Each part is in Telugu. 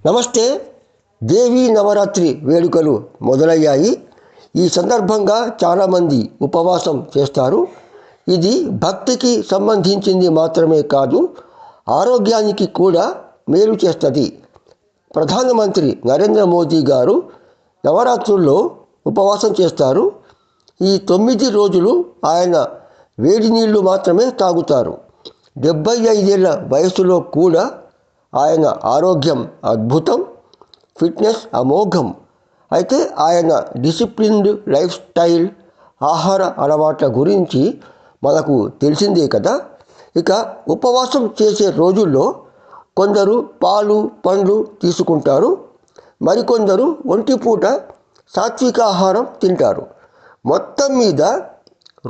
నమస్తే. దేవీ నవరాత్రి వేడుకలు మొదలయ్యాయి. ఈ సందర్భంగా చాలామంది ఉపవాసం చేస్తారు. ఇది భక్తికి సంబంధించింది మాత్రమే కాదు, ఆరోగ్యానికి కూడా మేలు చేస్తుంది. ప్రధానమంత్రి నరేంద్ర మోదీ గారు నవరాత్రుల్లో ఉపవాసం చేస్తారు. ఈ 9 రోజులు ఆయన వేడి నీళ్లు మాత్రమే తాగుతారు. 75 ఏళ్ల వయసులో కూడా ఆయన ఆరోగ్యం అద్భుతం, ఫిట్నెస్ అమోఘం. అయితే ఆయన డిసిప్లిన్డ్ లైఫ్ స్టైల్, ఆహార అలవాట్ల గురించి మనకు తెలిసిందే కదా. ఇక ఉపవాసం చేసే రోజుల్లో కొందరు పాలు పండ్లు తీసుకుంటారు, మరికొందరు ఒంటిపూట సాత్విక ఆహారం తింటారు. మొత్తం మీద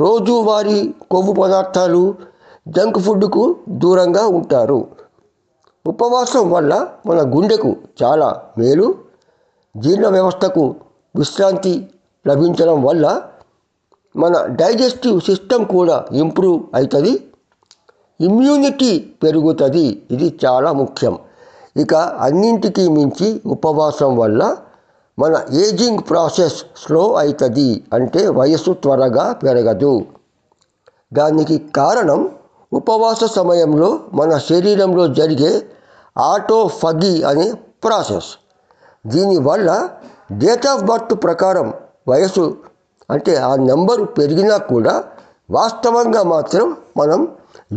రోజువారీ కొవ్వు పదార్థాలు, జంక్ ఫుడ్కు దూరంగా ఉంటారు. ఉపవాసం వల్ల మన గుండెకు చాలా మేలు, జీర్ణ వ్యవస్థకు విశ్రాంతి లభించడం వల్ల మన డైజెస్టివ్ సిస్టమ్ కూడా ఇంప్రూవ్ అవుతుంది, ఇమ్యూనిటీ పెరుగుతుంది. ఇది చాలా ముఖ్యం. ఇక అన్నింటికీ మించి ఉపవాసం వల్ల మన ఏజింగ్ ప్రాసెస్ స్లో అవుతుంది, అంటే వయస్సు త్వరగా పెరగదు. దానికి కారణం ఉపవాస సమయంలో మన శరీరంలో జరిగే ఆటోఫగీ అనే ప్రాసెస్. దీనివల్ల డేట్ ఆఫ్ బర్త్ ప్రకారం వయసు అంటే ఆ నెంబరు పెరిగినా కూడా వాస్తవంగా మాత్రం మనం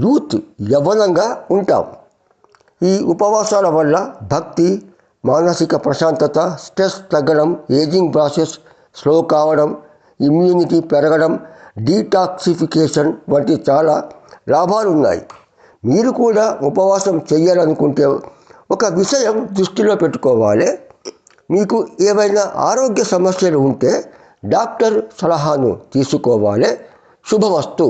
యూత్ యవ్వనంగా ఉంటాం. ఈ ఉపవాసాల వల్ల భక్తి, మానసిక ప్రశాంతత, స్ట్రెస్ తగ్గడం, ఏజింగ్ ప్రాసెస్ స్లో కావడం, ఇమ్యూనిటీ పెరగడం, డీటాక్సిఫికేషన్ వంటి చాలా లాభాలు ఉన్నాయి. మీరు కూడా ఉపవాసం చేయాలనుకుంటే ఒక విషయం దృష్టిలో పెట్టుకోవాలి. మీకు ఏవైనా ఆరోగ్య సమస్యలు ఉంటే డాక్టర్ సలహాను తీసుకోవాలి. శుభమస్తు.